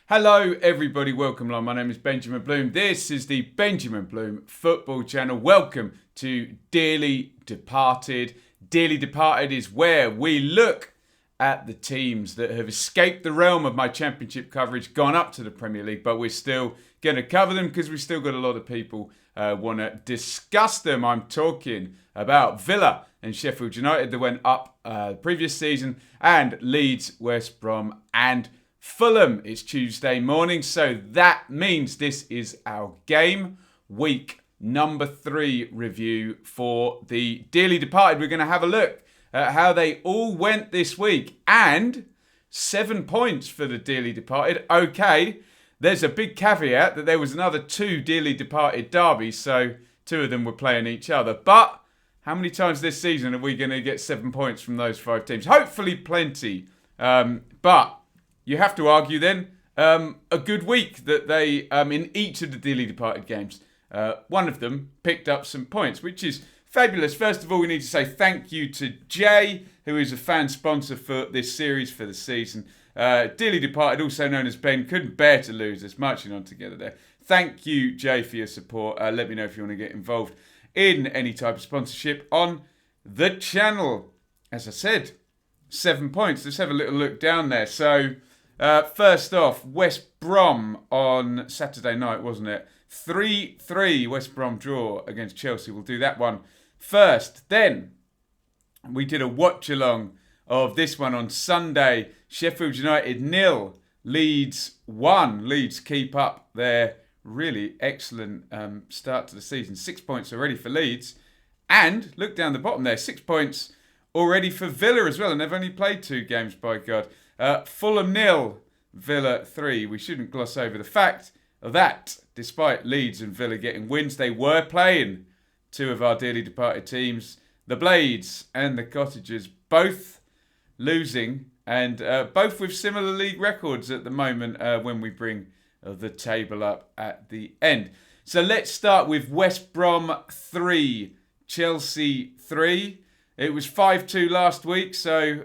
Hello everybody, welcome along. My name is Benjamin Bloom. This is the Benjamin Bloom Football Channel. Welcome to Dearly Departed. Dearly Departed is where we look at the teams that have escaped the realm of my championship coverage, gone up to the Premier League, but we're still going to cover them because we've still got a lot of people want to discuss them. I'm talking about Villa and Sheffield United that went up the previous season, and Leeds, West Brom and Fulham. It's Tuesday morning, so that means this is our game week number 3 review for the Dearly Departed. We're going to have a look at how they all went this week, and 7 points for the Dearly Departed. Okay, there's a big caveat that there was another 2 Dearly Departed derbies, so 2 of them were playing each other. But how many times this season are we going to get 7 points from those 5 teams? Hopefully plenty. But you have to argue then, a good week that they, in each of the Dearly Departed games, one of them picked up some points, which is fabulous. First of all, we need to say thank you to Jay, who is a fan sponsor for this series for the season. Dearly Departed, also known as Ben, couldn't bear to lose us, marching on together there. Thank you, Jay, for your support. Let me know if you want to get involved in any type of sponsorship on the channel. As I said, 7 points. Let's have a little look down there. So, first off, West Brom on Saturday night, wasn't it? 3-3 West Brom draw against Chelsea. We'll do that one first. Then we did a watch along of this one on Sunday. Sheffield United 0, Leeds 1. Leeds keep up their really excellent start to the season. 6 points already for Leeds. And look down the bottom there, 6 points already for Villa as well. And they've only played 2 games, by God. Fulham 0, Villa 3. We shouldn't gloss over the fact that despite Leeds and Villa getting wins, they were playing 2 of our dearly departed teams, the Blades and the Cottagers, both losing and both with similar league records at the moment when we bring the table up at the end. So let's start with West Brom 3, Chelsea 3. It was 5-2 last week, so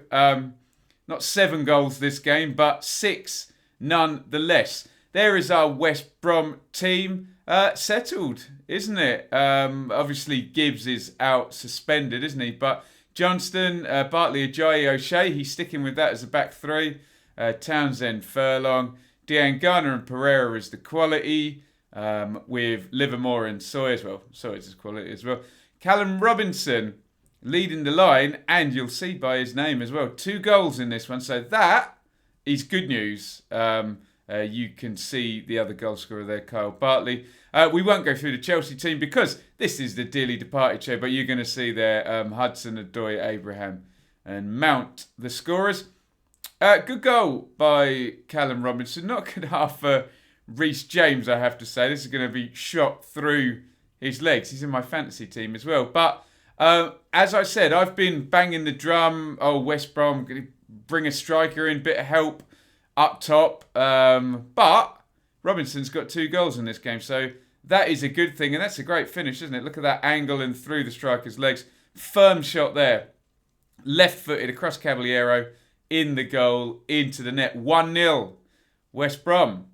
not 7 goals this game, but 6 nonetheless. There is our West Brom team. Settled, isn't it? Obviously, Gibbs is out suspended, isn't he? But Johnston, Bartley, Ajayi, O'Shea, he's sticking with that as a back 3. Townsend, Furlong, Dean Garner and Pereira is the quality, with Livermore and Sawyers. Well, Sawyers is quality as well. Callum Robinson leading the line, and you'll see by his name as well, 2 goals in this one. So that is good news. You can see the other goal scorer there, Kyle Bartley. We won't go through the Chelsea team because this is the Dearly Departed show, but you're going to see there Hudson, Odoi, Abraham and Mount, the scorers. Good goal by Callum Robinson. Not good half for Reece James, I have to say. This is going to be shot through his legs. He's in my fantasy team as well. But as I said, I've been banging the drum. Oh, West Brom, going to bring a striker in, bit of help up top. But Robinson's got 2 goals in this game, so that is a good thing. And that's a great finish, isn't it? Look at that angle and through the striker's legs. Firm shot there. Left-footed across Caballero, in the goal, into the net. 1-0 West Brom.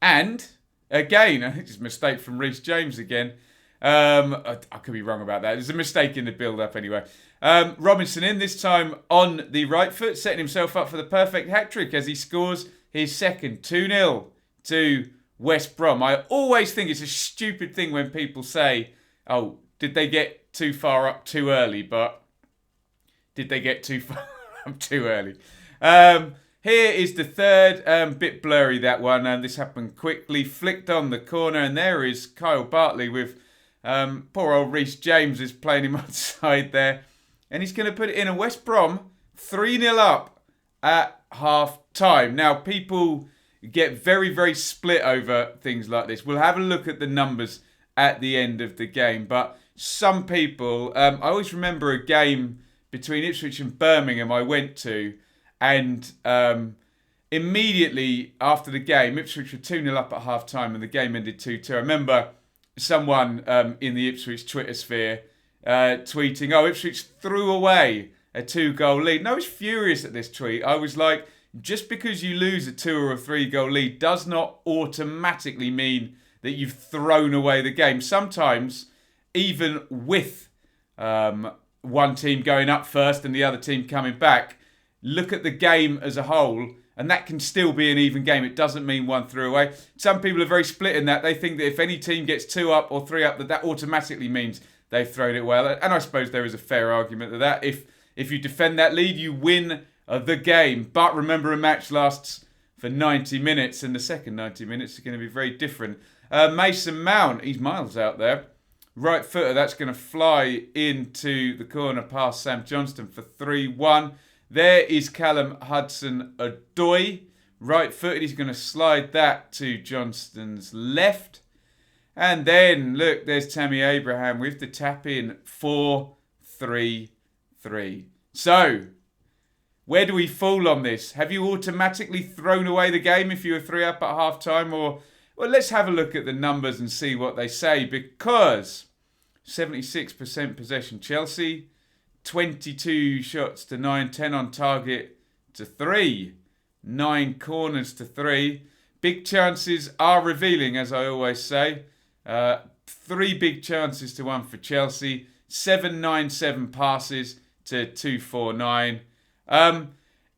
And, again, I think it's a mistake from Reece James again. I could be wrong about that. There's a mistake in the build-up anyway. Robinson in this time on the right foot, setting himself up for the perfect hat-trick as he scores his second. 2-0 to West Brom. I always think it's a stupid thing when people say, oh, did they get too far up too early? But did they get too far up too early? Here is the third. Bit blurry, that one. And this happened quickly. Flicked on the corner. And there is Kyle Bartley with poor old Reece James is playing him outside there. And he's going to put it in. And West Brom 3-0 up at half time. Now, people get very, very split over things like this. We'll have a look at the numbers at the end of the game. But some people, I always remember a game between Ipswich and Birmingham I went to. And immediately after the game, Ipswich were 2-0 up at half time and the game ended 2-2. I remember someone in the Ipswich Twitter sphere tweeting, oh, Ipswich threw away a 2-goal lead. And I was furious at this tweet. I was like, just because you lose a 2 or a 3 goal lead does not automatically mean that you've thrown away the game. Sometimes, even with one team going up first and the other team coming back, look at the game as a whole, and that can still be an even game. It doesn't mean one threw away. Some people are very split in that. They think that if any team gets 2 up or 3 up, that automatically means they've thrown it well. And I suppose there is a fair argument to that. If you defend that lead, you win the game. But remember, a match lasts for 90 minutes, and the second 90 minutes are going to be very different. Mason Mount, he's miles out there. Right footer, that's going to fly into the corner past Sam Johnston for 3-1. There is Callum Hudson-Odoi. Right footed, he's going to slide that to Johnston's left. And then, look, there's Tammy Abraham with the tap in 4-3-3. So, where do we fall on this? Have you automatically thrown away the game if you were 3 up at half time? Or, well, let's have a look at the numbers and see what they say. Because 76% possession Chelsea, 22 shots to 9, 10 on target to 3, 9 corners to 3. Big chances are revealing, as I always say. 3 big chances to 1 for Chelsea. 7-9-7 passes to 2-4-9.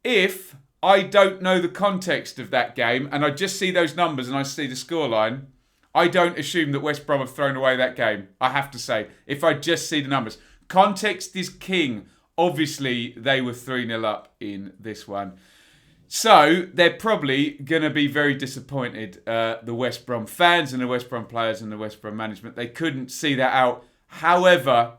If I don't know the context of that game and I just see those numbers and I see the scoreline, I don't assume that West Brom have thrown away that game, I have to say, if I just see the numbers. Context is king. Obviously, they were 3-0 up in this one. So, they're probably going to be very disappointed, the West Brom fans and the West Brom players and the West Brom management. They couldn't see that out. However,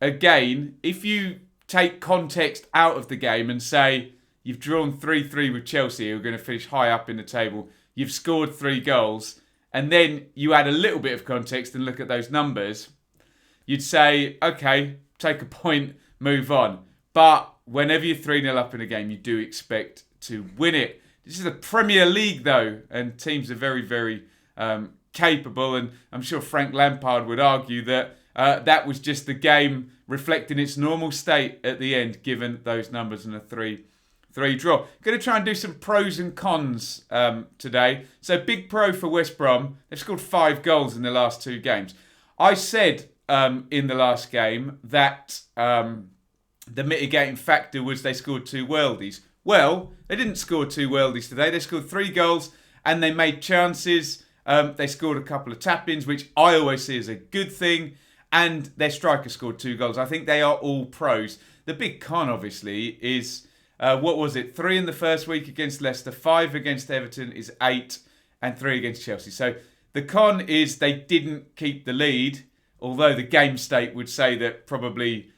again, if you take context out of the game and say you've drawn 3-3 with Chelsea, who are going to finish high up in the table, you've scored 3 goals, and then you add a little bit of context and look at those numbers, you'd say, okay, take a point, move on. But whenever you're 3-0 up in a game, you do expect to win it. This is the Premier League, though, and teams are very, very capable. And I'm sure Frank Lampard would argue that that was just the game reflecting its normal state at the end, given those numbers and a 3-3 draw. Going to try and do some pros and cons today. So big pro for West Brom. They've scored 5 goals in the last 2 games. I said in the last game that the mitigating factor was they scored 2 worldies. Well, they didn't score 2 worldies today. They scored 3 goals and they made chances. They scored a couple of tap-ins, which I always see as a good thing. And their striker scored 2 goals. I think they are all pros. The big con, obviously, is, 3 in the first week against Leicester, 5 against Everton is 8, and 3 against Chelsea. So the con is they didn't keep the lead, although the game state would say that probably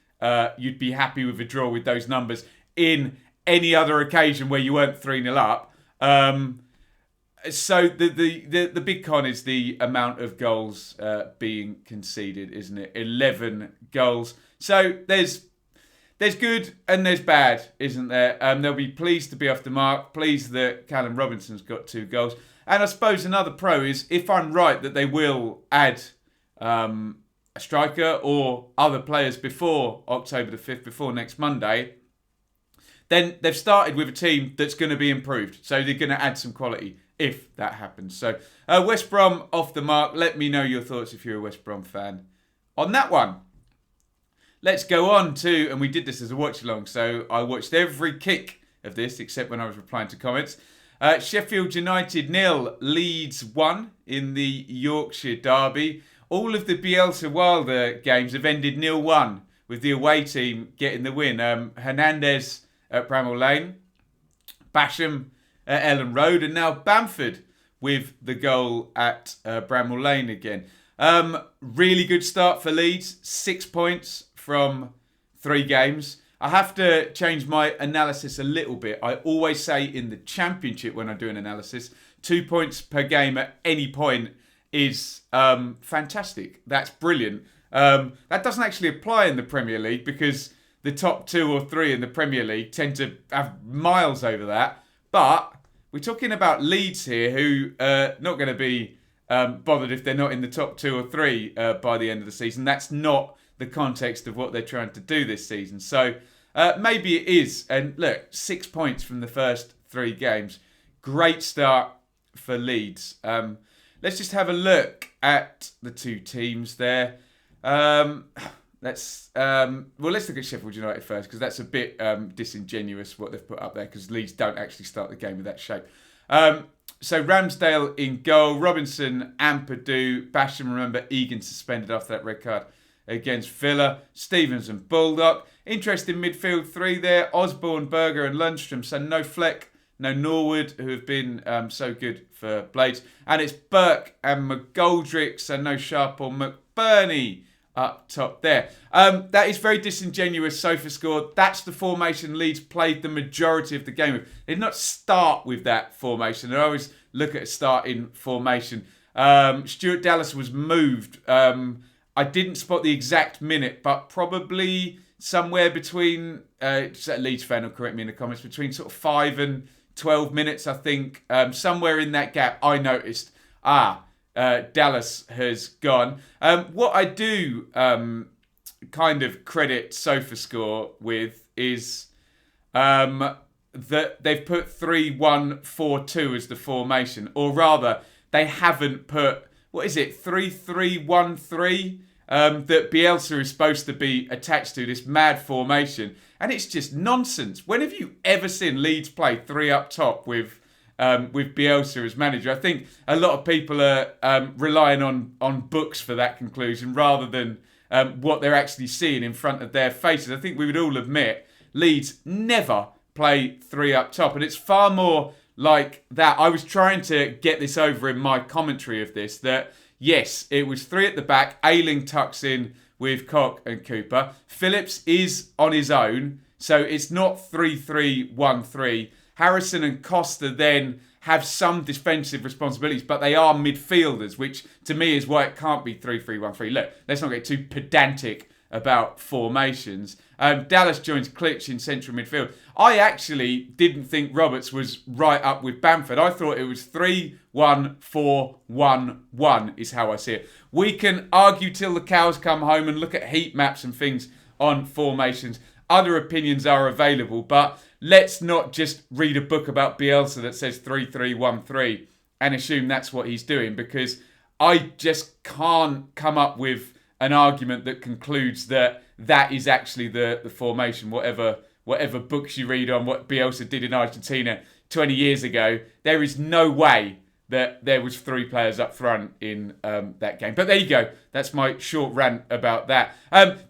you'd be happy with a draw with those numbers in any other occasion where you weren't 3-0 up. So the big con is the amount of goals being conceded, isn't it? 11 goals. So there's good and there's bad, isn't there? They'll be pleased to be off the mark, pleased that Callum Robinson's got 2 goals. And I suppose another pro is, if I'm right that they will add a striker or other players before October the 5th, before next Monday, then they've started with a team that's going to be improved. So they're going to add some quality if that happens. So West Brom off the mark. Let me know your thoughts if you're a West Brom fan on that one. Let's go on to, and we did this as a watch along, so I watched every kick of this except when I was replying to comments. Sheffield United 0, Leeds 1 in the Yorkshire derby. All of the Bielsa Wilder games have ended 0-1 with the away team getting the win. Hernandez at Bramall Lane, Basham at Ellen Road, and now Bamford with the goal at Bramall Lane again. Really good start for Leeds, 6 points from 3 games. I have to change my analysis a little bit. I always say in the Championship when I do an analysis, 2 points per game at any point is fantastic. That's brilliant. That doesn't actually apply in the Premier League because the top 2 or 3 in the Premier League tend to have miles over that. But we're talking about Leeds here, who are not going to be bothered if they're not in the top 2 or 3 by the end of the season. That's not the context of what they're trying to do this season. So maybe it is. And look, 6 points from the first 3 games. Great start for Leeds. Let's just have a look at the 2 teams there. Let's look at Sheffield United first, because that's a bit disingenuous what they've put up there, because Leeds don't actually start the game with that shape. So Ramsdale in goal, Robinson, Ampadu, Basham, remember, Egan suspended after that red card against Villa, Stevens and Baldock. Interesting midfield 3 there, Osborne, Berger and Lundstrom. So no Fleck, no Norwood, who have been so good for Blades. And it's Burke and McGoldrick, so no Sharp or McBurney up top there. That is very disingenuous sofa score. That's the formation Leeds played the majority of the game with. They did not start with that formation. They always look at a starting formation. Stuart Dallas was moved. I didn't spot the exact minute, but probably somewhere between, a Leeds fan will correct me in the comments, between sort of 5 and 12 minutes, I think. Somewhere in that gap, I noticed, Dallas has gone. What I do kind of credit SofaScore with is that they've put 3-1-4-2 as the formation, or rather, they haven't put 3-3-1-3 that Bielsa is supposed to be attached to, this mad formation, and it's just nonsense. When have you ever seen Leeds play 3 up top with Bielsa as manager? I think a lot of people are relying on books for that conclusion rather than what they're actually seeing in front of their faces. I think we would all admit Leeds never play 3 up top, and it's far more like that. I was trying to get this over in my commentary of this, that yes, it was 3 at the back. Ayling tucks in with Koch and Cooper. Phillips is on his own, so it's not 3-3-1-3. Harrison and Costa then have some defensive responsibilities, but they are midfielders, which to me is why it can't be 3-3-1-3. Look, let's not get too pedantic about formations. Dallas joins Klitsch in central midfield. I actually didn't think Roberts was right up with Bamford. I thought it was 3-1-4-1-1 is how I see it. We can argue till the cows come home and look at heat maps and things on formations. Other opinions are available, but let's not just read a book about Bielsa that says 3-3-1-3 and assume that's what he's doing, because I just can't come up with an argument that concludes that that is actually the formation. Whatever books you read on what Bielsa did in Argentina 20 years ago, there is no way that there was 3 players up front in that game. But there you go. That's my short rant about that.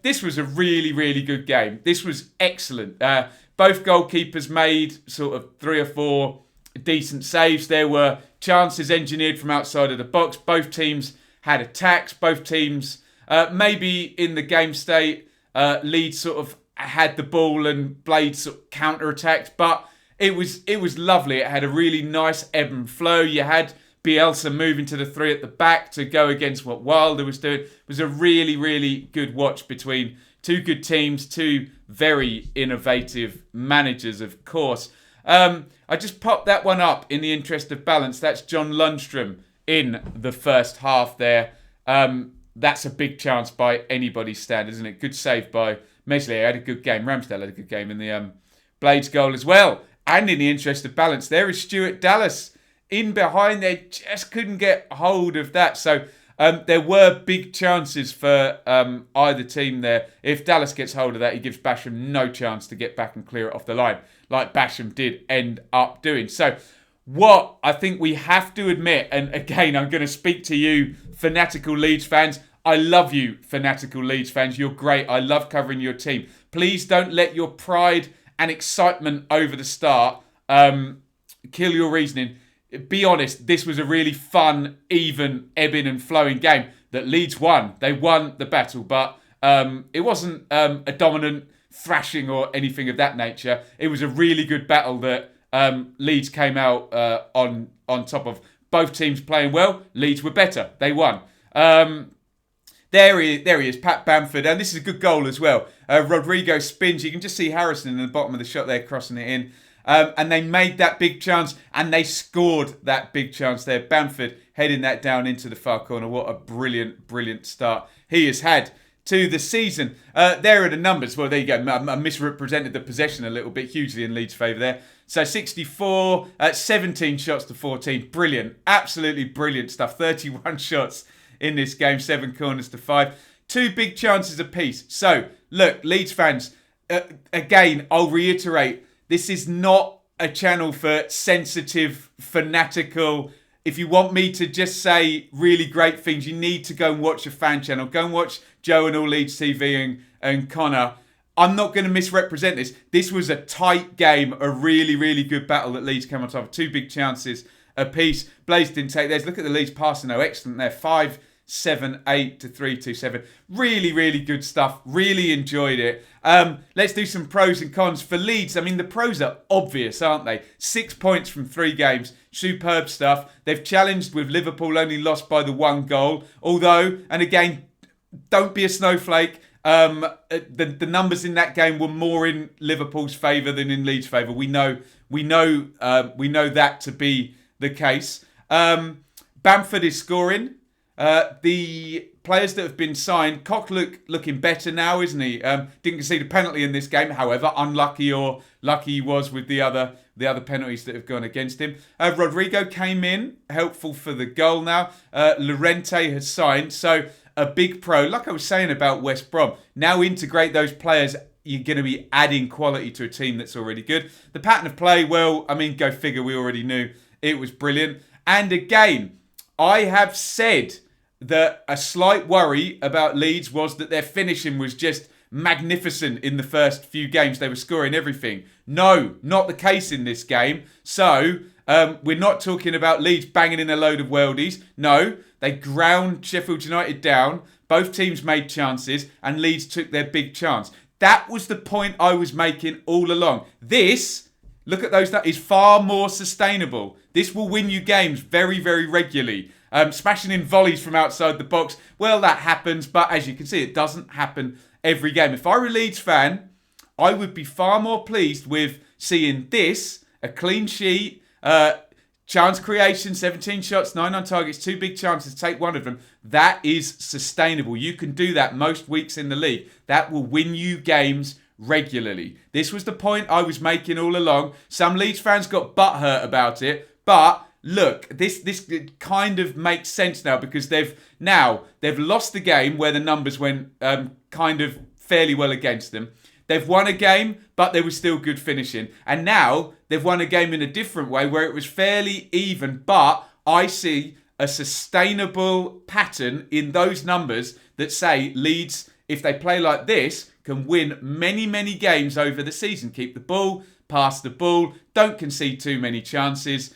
This was a really, really good game. This was excellent. Both goalkeepers made sort of 3 or 4 decent saves. There were chances engineered from outside of the box. Both teams had attacks. Both teams, maybe in the game state, Leeds sort of had the ball and Blades sort of counter-attacked, but it was lovely. It had a really nice ebb and flow. You had Bielsa moving to the 3 at the back to go against what Wilder was doing. It was a really, really good watch between 2 good teams, 2 very innovative managers, of course. I just popped that one up in the interest of balance. That's John Lundstrom in the first half there. That's a big chance by anybody's standard, isn't it? Good save by Meslier. Had a good game. Ramsdale had a good game in the Blades goal as well. And in the interest of balance, there is Stuart Dallas in behind. They just couldn't get hold of that. So there were big chances for either team there. If Dallas gets hold of that, he gives Basham no chance to get back and clear it off the line, like Basham did end up doing. So what I think we have to admit, and again, I'm going to speak to you fanatical Leeds fans. I love you, fanatical Leeds fans. You're great. I love covering your team. Please don't let your pride and excitement over the start kill your reasoning. Be honest, this was a really fun, even, ebbing and flowing game that Leeds won. They won the battle, but it wasn't a dominant thrashing or anything of that nature. It was a really good battle that Leeds came out on top of. Both teams playing well. Leeds were better. They won. There he is, Pat Bamford. And this is a good goal as well. Rodrigo spins. You can just see Harrison in the bottom of the shot there, crossing it in. And they made that big chance, and they scored that big chance there. Bamford heading that down into the far corner. What a brilliant, brilliant start he has had to the season. There are the numbers. Well, there you go. I misrepresented the possession a little bit, hugely in Leeds' favour there. So 64, 17 shots to 14. Brilliant. Absolutely brilliant stuff. 31 shots in this game, 7 corners to 5. 2 big chances apiece. So, look, Leeds fans, again, I'll reiterate, this is not a channel for sensitive, fanatical. If you want me to just say really great things, you need to go and watch a fan channel. Go and watch Joe and All Leeds TV and Connor. I'm not going to misrepresent this. This was a tight game, a really, really good battle that Leeds came on top of. 2 big chances apiece. Blaze didn't take theirs. Look at the Leeds passing though. Excellent there. 5-7-8 to 3-2-7. Really, really good stuff. Really enjoyed it. Let's do some pros and cons. For Leeds, I mean, the pros are obvious, aren't they? 6 points from 3 games. Superb stuff. They've challenged with Liverpool, only lost by the 1 goal. Although, and again, don't be a snowflake. The numbers in that game were more in Liverpool's favour than in Leeds' favour. We know that to be the case. Bamford is scoring. The players that have been signed, Cock looking better now, isn't he? Didn't concede a penalty in this game. However, unlucky or lucky he was with the other penalties that have gone against him. Rodrigo came in, helpful for the goal now. Llorente has signed, so a big pro. Like I was saying about West Brom, now integrate those players. You're going to be adding quality to a team that's already good. The pattern of play, well, I mean, go figure, we already knew it was brilliant. And again, I have said that a slight worry about Leeds was that their finishing was just magnificent in the first few games. They were scoring everything. No, not the case in this game. So, we're not talking about Leeds banging in a load of worldies. No, they ground Sheffield United down. Both teams made chances and Leeds took their big chance. That was the point I was making all along. This, look at those, that is far more sustainable. This will win you games very, very regularly. Smashing in volleys from outside the box, well, that happens, but as you can see, it doesn't happen every game. If I were a Leeds fan, I would be far more pleased with seeing this, a clean sheet, chance creation, 17 shots, 9 on targets, 2 big chances, take 1 of them. That is sustainable. You can do that most weeks in the league. That will win you games regularly. This was the point I was making all along. Some Leeds fans got butthurt about it, but look, this kind of makes sense now because they've lost the game where the numbers went kind of fairly well against them. They've won a game, but there was still good finishing. And now they've won a game in a different way where it was fairly even, but I see a sustainable pattern in those numbers that say Leeds, if they play like this, can win many, many games over the season. Keep the ball, pass the ball, don't concede too many chances,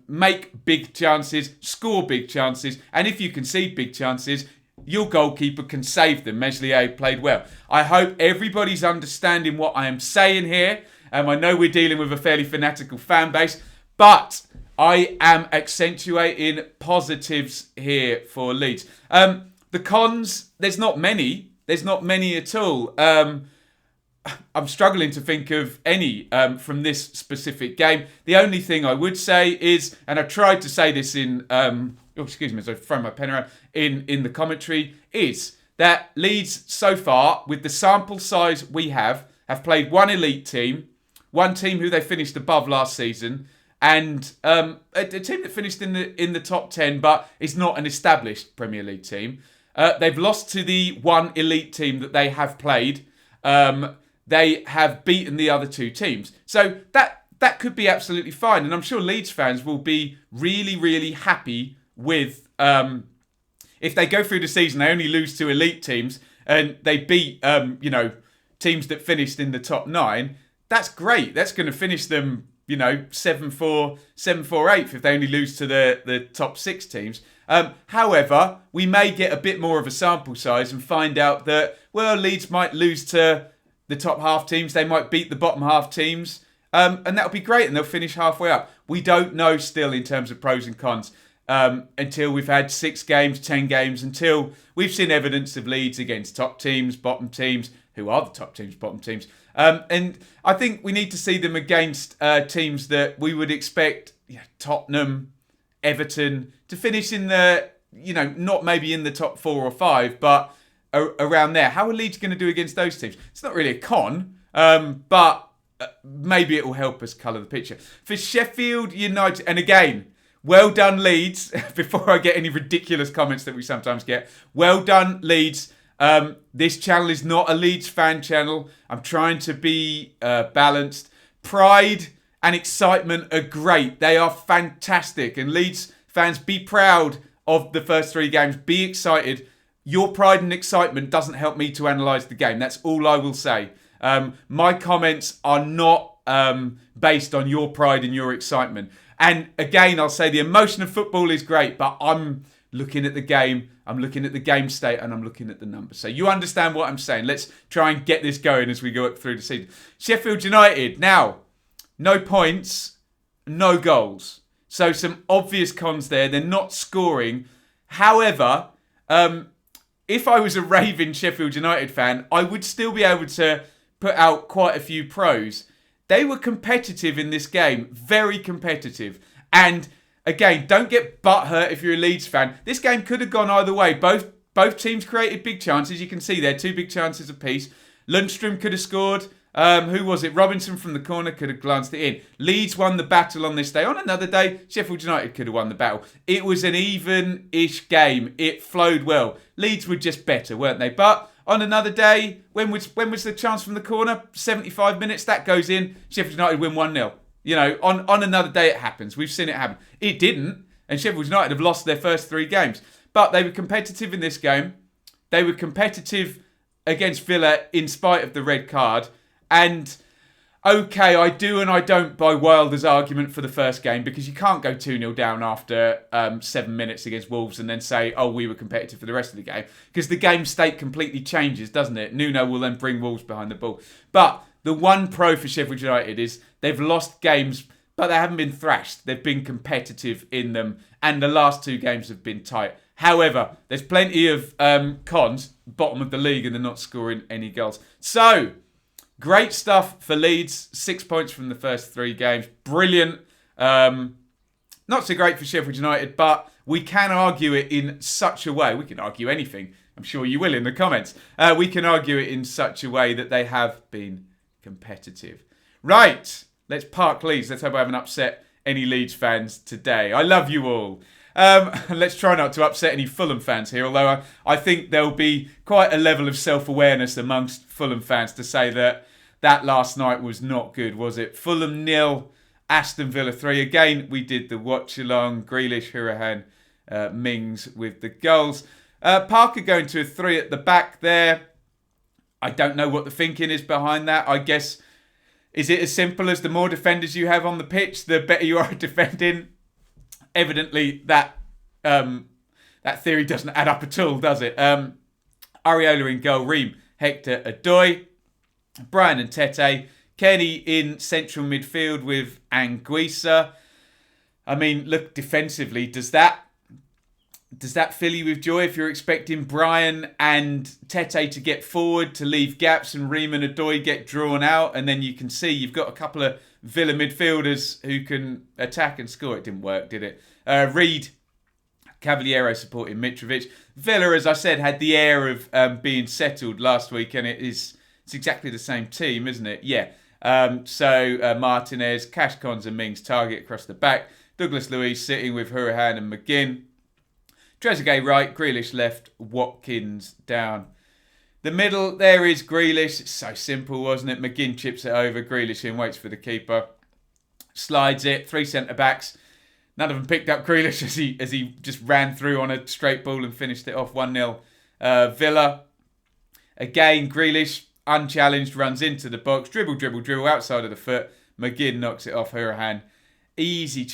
make big chances, score big chances, and if you concede big chances, your goalkeeper can save them. Meslier played well. I hope everybody's understanding what I am saying here. I know we're dealing with a fairly fanatical fan base, but I am accentuating positives here for Leeds. The cons, there's not many. There's not many at all. I'm struggling to think of any from this specific game. The only thing I would say is, and I tried to say this in, excuse me, as I throw my pen around, in the commentary, is that Leeds so far, with the sample size we have played one elite team, one team who they finished above last season, and a team that finished in the top 10, but is not an established Premier League team. They've lost to the one elite team that they have played. They have beaten the other 2 teams. So that could be absolutely fine. And I'm sure Leeds fans will be really, really happy with, if they go through the season, they only lose to elite teams and they beat, teams that finished in the top 9. That's great. That's going to finish them, 7-4, 8th if they only lose to the top 6 teams. However, we may get a bit more of a sample size and find out that, well, Leeds might lose to the top half teams. They might beat the bottom half teams. And that'll be great. And they'll finish halfway up. We don't know still in terms of pros and cons until we've had 6 games, 10 games, until we've seen evidence of Leeds against top teams, bottom teams, who are the top teams, bottom teams. And I think we need to see them against teams that we would expect, Tottenham, Everton, to finish in the, not maybe in the top 4 or 5, but around there. How are Leeds going to do against those teams? It's not really a con, but maybe it will help us colour the picture. For Sheffield United, and again, well done Leeds, before I get any ridiculous comments that we sometimes get, well done Leeds. This channel is not a Leeds fan channel. I'm trying to be balanced. Pride and excitement are great. They are fantastic. And Leeds fans, be proud of the first 3 games. Be excited. Your pride and excitement doesn't help me to analyse the game. That's all I will say. My comments are not based on your pride and your excitement. And again, I'll say the emotion of football is great, but I'm looking at the game, I'm looking at the game state, and I'm looking at the numbers. So you understand what I'm saying. Let's try and get this going as we go up through the season. Sheffield United, now, no points, no goals. So some obvious cons there. They're not scoring. However, if I was a raving Sheffield United fan, I would still be able to put out quite a few pros. They were competitive in this game, very competitive. And again, don't get butthurt if you're a Leeds fan. This game could have gone either way. Both teams created big chances. You can see there, 2 big chances apiece. Lundstrom could have scored. Who was it? Robinson from the corner could have glanced it in. Leeds won the battle on this day. On another day, Sheffield United could have won the battle. It was an even-ish game. It flowed well. Leeds were just better, weren't they? But on another day, when was the chance from the corner? 75 minutes, that goes in. Sheffield United win 1-0. You know, on another day it happens. We've seen it happen. It didn't, and Sheffield United have lost their first 3 games. But they were competitive in this game. They were competitive against Villa in spite of the red card. And, okay, I do and I don't buy Wilder's argument for the first game, because you can't go 2-0 down after 7 minutes against Wolves and then say, oh, we were competitive for the rest of the game. Because the game state completely changes, doesn't it? Nuno will then bring Wolves behind the ball. But the one pro for Sheffield United is they've lost games, but they haven't been thrashed. They've been competitive in them, and the last 2 games have been tight. However, there's plenty of cons, bottom of the league, and they're not scoring any goals. So, great stuff for Leeds. 6 points from the first 3 games. Brilliant. Not so great for Sheffield United, but we can argue it in such a way. We can argue anything. I'm sure you will in the comments. We can argue it in such a way that they have been competitive. Right. Let's park Leeds. Let's hope I haven't upset any Leeds fans today. I love you all. Let's try not to upset any Fulham fans here, although I think there'll be quite a level of self-awareness amongst Fulham fans to say that last night was not good, was it? Fulham 0, Aston Villa 3. Again, we did the watch-along. Grealish, Hourihane, Mings with the goals. Parker going to a 3 at the back there. I don't know what the thinking is behind that. I guess, is it as simple as the more defenders you have on the pitch, the better you are at defending? Evidently, that theory doesn't add up at all, does it? Areola in goal, Reeve, Hector, Adoy, Brian and Tete, Kenny in central midfield with Anguissa. I mean, look, defensively, does that fill you with joy if you're expecting Brian and Tete to get forward, to leave gaps, and Reeve and Adoy get drawn out, and then you can see you've got a couple of Villa midfielders who can attack and score? It didn't work, did it? Reed, Cavaliero supporting Mitrovic. Villa, as I said, had the air of being settled last week, and it's exactly the same team, isn't it? Yeah. Martinez, Cash Cons and Mings target across the back. Douglas Luiz sitting with Hourihane and McGinn. Trezeguet right, Grealish left, Watkins down. The middle, there is Grealish. It's so simple, wasn't it? McGinn chips it over, Grealish in, waits for the keeper. Slides it, 3 centre-backs. None of them picked up Grealish as he just ran through on a straight ball and finished it off 1-0. Villa, again, Grealish, unchallenged, runs into the box. Dribble, outside of the foot. McGinn knocks it off Hourihane. Easy.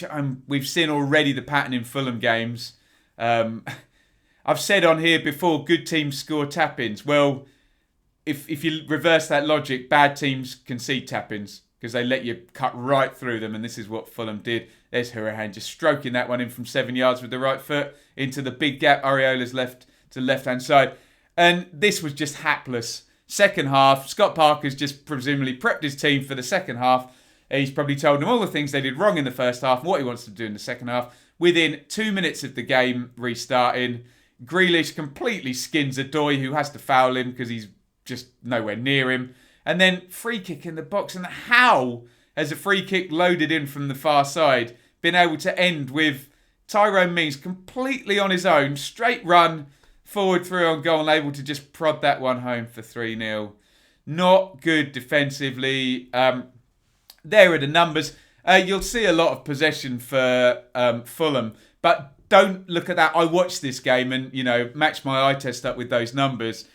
We've seen already the pattern in Fulham games. I've said on here before, good teams score tap-ins. Well, if you reverse that logic, bad teams concede tap-ins because they let you cut right through them, and this is what Fulham did. There's Hourihane just stroking that one in from 7 yards with the right foot into the big gap. Areola's left to the left-hand side. And this was just hapless. Second half, Scott Parker's just presumably prepped his team for the second half. He's probably told them all the things they did wrong in the first half and what he wants to do in the second half. Within 2 minutes of the game restarting, Grealish completely skins Adoy, who has to foul him because he's just nowhere near him. And then free kick in the box. And how has a free kick loaded in from the far side been able to end with Tyrone Mings completely on his own, straight run, forward through on goal and able to just prod that one home for 3-0. Not good defensively. There are the numbers. You'll see a lot of possession for Fulham, but don't look at that. I watched this game and, matched my eye test up with those numbers.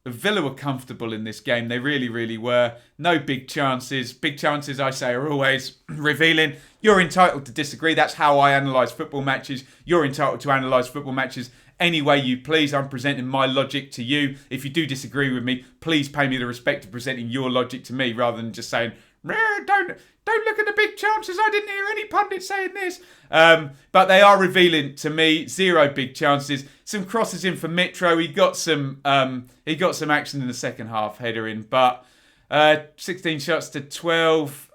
Villa were comfortable in this game. They really, really were. No big chances. Big chances, I say, are always revealing. You're entitled to disagree. That's how I analyse football matches. You're entitled to analyse football matches any way you please. I'm presenting my logic to you. If you do disagree with me, please pay me the respect of presenting your logic to me rather than just saying, don't look at the big chances. I didn't hear any pundit saying this. But they are revealing to me. 0 big chances. Some crosses in for Mitro. He got some action in the second half, header in. But 16 shots to 12,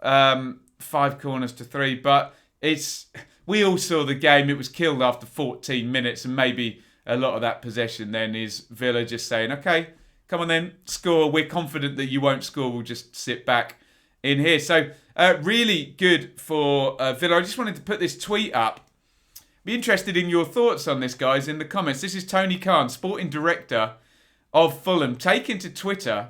5 corners to 3. But we all saw the game. It was killed after 14 minutes, and maybe a lot of that possession then is Villa just saying, okay, come on then, score. We're confident that you won't score. We'll just sit back in here. So really good for Villa. I just wanted to put this tweet up. Be interested in your thoughts on this, guys, in the comments. This is Tony Khan, sporting director of Fulham, taken to Twitter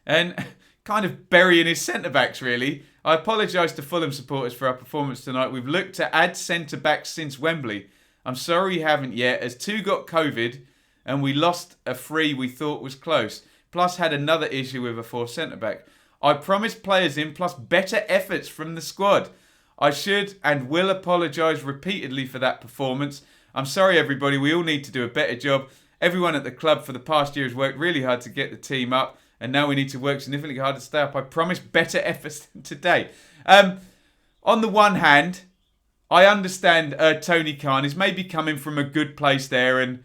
and kind of burying his centre-backs, really. I apologise to Fulham supporters for our performance tonight. We've looked to add centre-backs since Wembley. I'm sorry you haven't yet, as 2 got COVID and we lost a 3 we thought was close. Plus had another issue with a 4th centre-back. I promised players in, plus better efforts from the squad. I should and will apologise repeatedly for that performance. I'm sorry, everybody. We all need to do a better job. Everyone at the club for the past year has worked really hard to get the team up, and now we need to work significantly harder to stay up. I promise better efforts than today. On the one hand, I understand Tony Khan is maybe coming from a good place there, and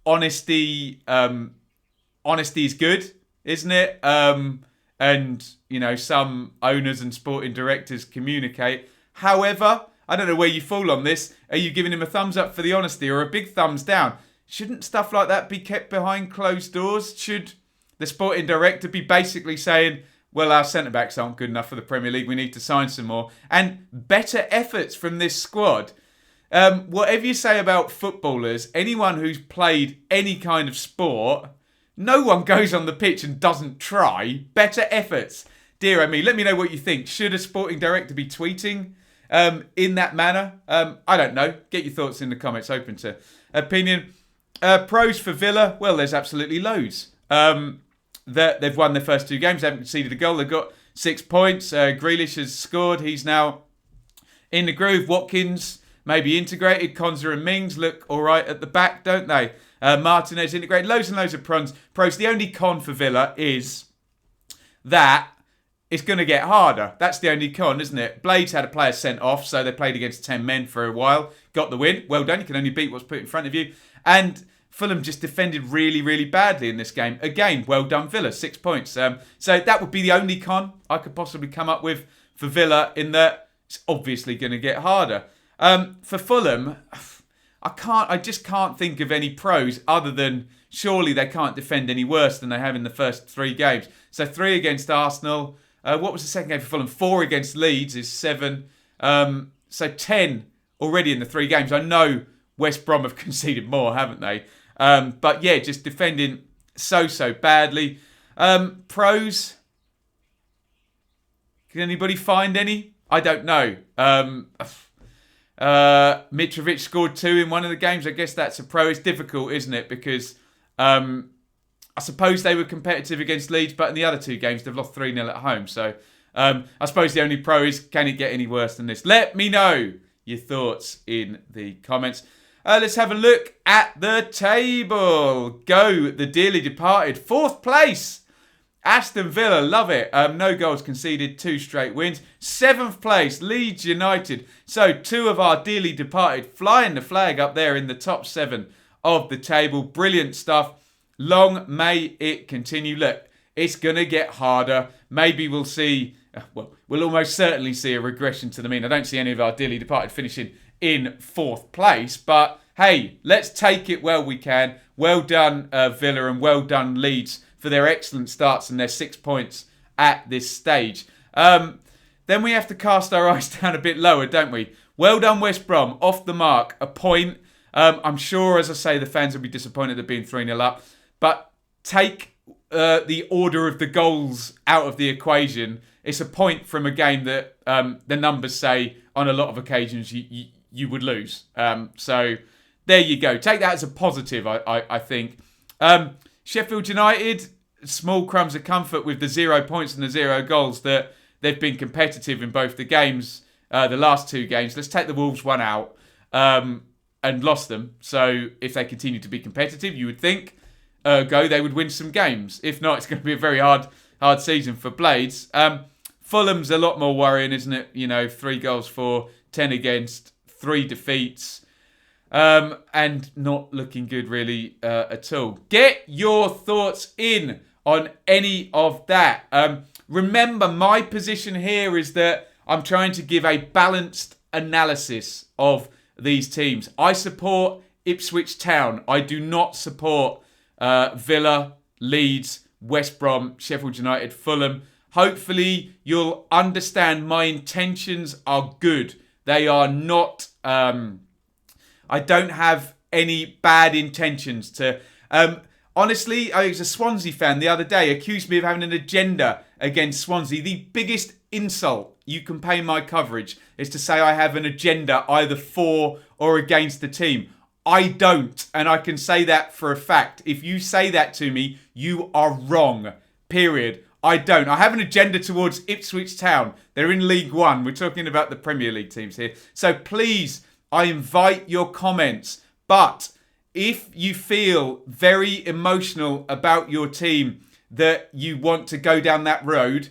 honesty is good, isn't it? And, some owners and sporting directors communicate. However, I don't know where you fall on this. Are you giving him a thumbs up for the honesty or a big thumbs down? Shouldn't stuff like that be kept behind closed doors? Should the sporting director be basically saying, well, our centre-backs aren't good enough for the Premier League, we need to sign some more? And better efforts from this squad. Whatever you say about footballers, anyone who's played any kind of sport, no one goes on the pitch and doesn't try. Better efforts. Dear me, let me know what you think. Should a sporting director be tweeting in that manner? I don't know. Get your thoughts in the comments. Open to opinion. Pros for Villa? Well, there's absolutely loads. They've won their first 2 games. They haven't conceded a goal. They've got 6 points. Grealish has scored. He's now in the groove. Watkins maybe integrated. Konza and Mings look all right at the back, don't they? Martinez integrated. Loads and loads of pros. The only con for Villa is that it's going to get harder. That's the only con, isn't it? Blades had a player sent off, so they played against 10 men for a while. Got the win. Well done. You can only beat what's put in front of you. And Fulham just defended really, really badly in this game. Again, well done, Villa. 6 points. So that would be the only con I could possibly come up with for Villa, in that it's obviously going to get harder. For Fulham, I just can't think of any pros other than surely they can't defend any worse than they have in the first 3 games. So 3 against Arsenal. What was the second game for Fulham? 4 against Leeds is 7. So 10 already in the 3 games. I know West Brom have conceded more, haven't they? But yeah, just defending so badly. Pros? Can anybody find any? I don't know. Mitrovic scored 2 in one of the games. I guess that's a pro. It's difficult, isn't it? Because I suppose they were competitive against Leeds, but in the other 2 games, they've lost 3-0 at home. So I suppose the only pro is, can it get any worse than this? Let me know your thoughts in the comments. Let's have a look at the table. Go, the dearly departed. 4th place. Aston Villa, love it. No goals conceded, 2 straight wins. 7th place, Leeds United. So 2 of our dearly departed flying the flag up there in the top 7 of the table. Brilliant stuff. Long may it continue. Look, it's going to get harder. Maybe we'll see, we'll almost certainly see a regression to the mean. I don't see any of our dearly departed finishing in 4th place. But hey, let's take it while we can. Well done, Villa, and well done, Leeds, for their excellent starts and their 6 points at this stage. Then we have to cast our eyes down a bit lower, don't we? Well done, West Brom. Off the mark. A point. I'm sure, as I say, the fans will be disappointed at being 3-0 up. But take the order of the goals out of the equation. It's a point from a game that the numbers say on a lot of occasions you would lose. So there you go. Take that as a positive, I think. Sheffield United, small crumbs of comfort with the 0 points and the 0 goals that they've been competitive in both the games, the last 2 games. Let's take the Wolves one out and lost them. So if they continue to be competitive, you would think, they would win some games. If not, it's going to be a very hard season for Blades. Fulham's a lot more worrying, isn't it? 3 goals for, 10 against, 3 defeats. And not looking good really at all. Get your thoughts in on any of that. Remember, my position here is that I'm trying to give a balanced analysis of these teams. I support Ipswich Town. I do not support Villa, Leeds, West Brom, Sheffield United, Fulham. Hopefully, you'll understand my intentions are good. They are not... I don't have any bad intentions to... Honestly, I was a Swansea fan the other day, accused me of having an agenda against Swansea. The biggest insult you can pay my coverage is to say I have an agenda either for or against the team. I don't, and I can say that for a fact. If you say that to me, you are wrong. Period. I don't. I have an agenda towards Ipswich Town. They're in League One. We're talking about the Premier League teams here. So please, I invite your comments. But if you feel very emotional about your team, that you want to go down that road,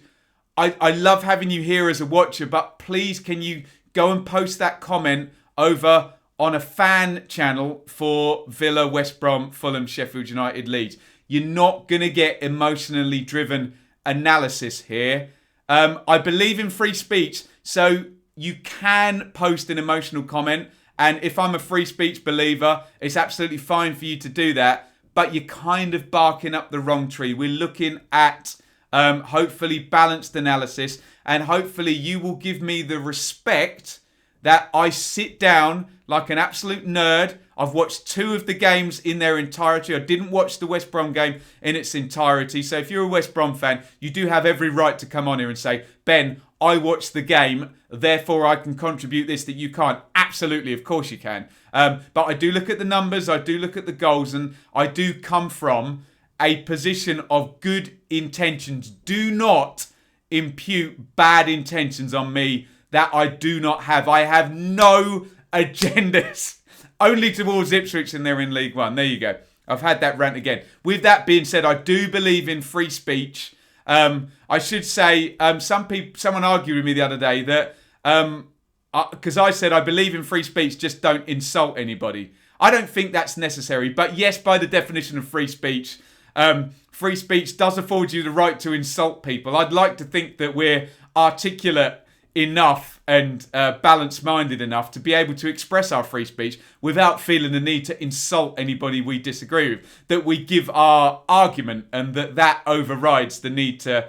I love having you here as a watcher, but please can you go and post that comment over on a fan channel for Villa, West Brom, Fulham, Sheffield United, Leeds. You're not going to get emotionally driven analysis here. I believe in free speech, so you can post an emotional comment. And if I'm a free speech believer, it's absolutely fine for you to do that. But you're kind of barking up the wrong tree. We're looking at hopefully balanced analysis. And hopefully you will give me the respect that I sit down like an absolute nerd. I've watched 2 of the games in their entirety. I didn't watch the West Brom game in its entirety. So if you're a West Brom fan, you do have every right to come on here and say, Ben, I watched the game, therefore I can contribute this that you can't. Absolutely, of course you can. But I do look at the numbers, I do look at the goals, and I do come from a position of good intentions. Do not impute bad intentions on me that I do not have. I have no agendas. Only towards Ipswich and they're in League One. There you go. I've had that rant again. With that being said, I do believe in free speech. I should say, someone argued with me the other day that, because I said I believe in free speech, just don't insult anybody. I don't think that's necessary. But yes, by the definition of free speech does afford you the right to insult people. I'd like to think that we're articulate enough and balanced-minded enough to be able to express our free speech without feeling the need to insult anybody we disagree with. That we give our argument and that overrides the need to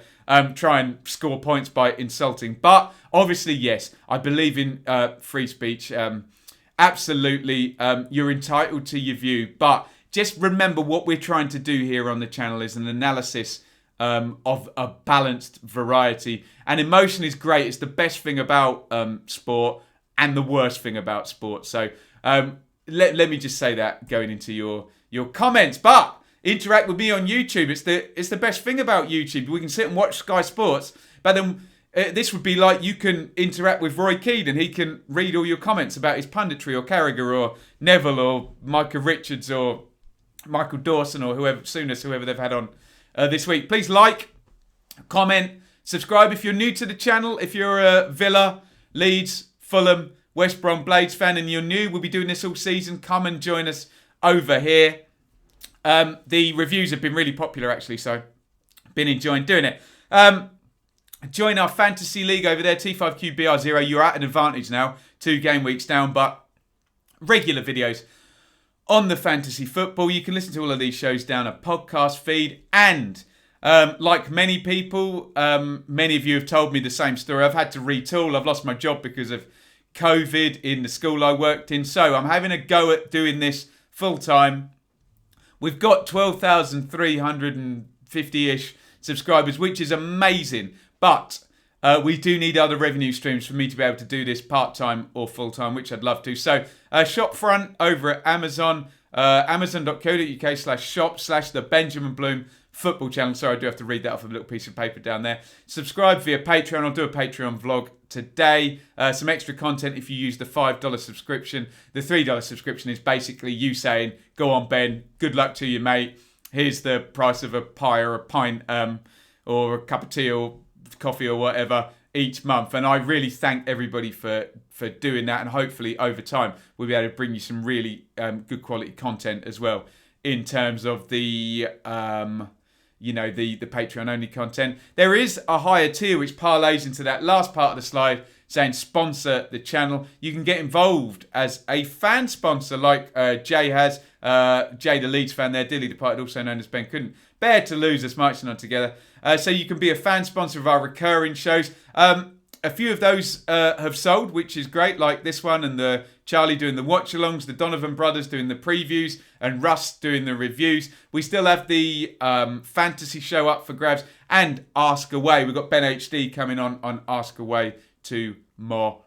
try and score points by insulting. But obviously, yes, I believe in free speech. Absolutely, you're entitled to your view. But just remember what we're trying to do here on the channel is an analysis of a balanced variety. And emotion is great. It's the best thing about sport and the worst thing about sport. So let me just say that going into your comments. But interact with me on YouTube. It's the best thing about YouTube. We can sit and watch Sky Sports. But then this would be like you can interact with Roy Keane and he can read all your comments about his punditry or Carragher or Neville or Micah Richards or Michael Dawson or whoever they've had on this week. Please like, comment, subscribe if you're new to the channel. If you're a Villa, Leeds, Fulham, West Brom, Blades fan and you're new, we'll be doing this all season. Come and join us over here. The reviews have been really popular actually, so I've been enjoying doing it. Join our fantasy league over there, T5QBR0. You're at an advantage now, 2 game weeks down, but regular videos on the fantasy football. You can listen to all of these shows down a podcast feed and Like many people, many of you have told me the same story. I've had to retool. I've lost my job because of COVID in the school I worked in. So I'm having a go at doing this full time. We've got 12,350-ish subscribers, which is amazing. But we do need other revenue streams for me to be able to do this part-time or full-time, which I'd love to. So shop front over at Amazon, amazon.co.uk/shop/the Benjamin Bloom football channel. Sorry, I do have to read that off of a little piece of paper down there. Subscribe via Patreon. I'll do a Patreon vlog today. Some extra content if you use the $5 subscription. The $3 subscription is basically you saying, go on, Ben, good luck to you, mate. Here's the price of a pie or a pint or a cup of tea or coffee or whatever each month. And I really thank everybody for doing that. And hopefully over time, we'll be able to bring you some really good quality content as well in terms of the Patreon only content. There is a higher tier which parlays into that last part of the slide saying sponsor the channel. You can get involved as a fan sponsor like Jay has. Jay, the Leeds fan there, dearly departed, also known as Ben, couldn't bear to lose us marching on together. So you can be a fan sponsor of our recurring shows. A few of those have sold, which is great, like this one and the Charlie doing the watch-alongs, the Donovan brothers doing the previews, and Russ doing the reviews. We still have the fantasy show up for grabs and Ask Away. We've got Ben HD coming on Ask Away tomorrow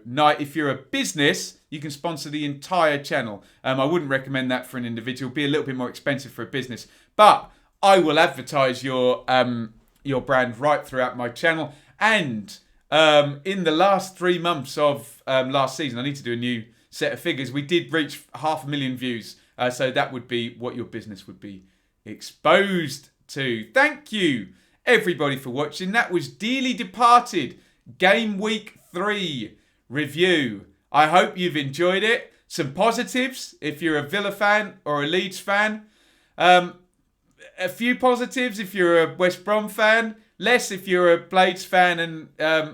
night. If you're a business, you can sponsor the entire channel. I wouldn't recommend that for an individual. It'd be a little bit more expensive for a business. But I will advertise your brand right throughout my channel. And in the last 3 months of last season, I need to do a new set of figures. We did reach 500,000 views. So that would be what your business would be exposed to. Thank you, everybody, for watching. That was Dearly Departed Game Week 3 review. I hope you've enjoyed it. Some positives if you're a Villa fan or a Leeds fan. A few positives if you're a West Brom fan. Less if you're a Blades fan, and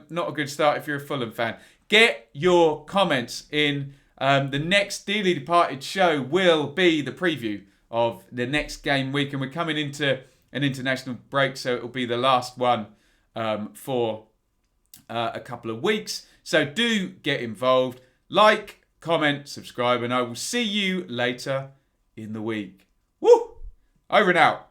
not a good start if you're a Fulham fan. Get your comments in. The next Dearly Departed show will be the preview of the next game week, and we're coming into an international break, so it'll be the last one for a couple of weeks. So do get involved. Like, comment, subscribe, and I will see you later in the week. Woo! Over and out.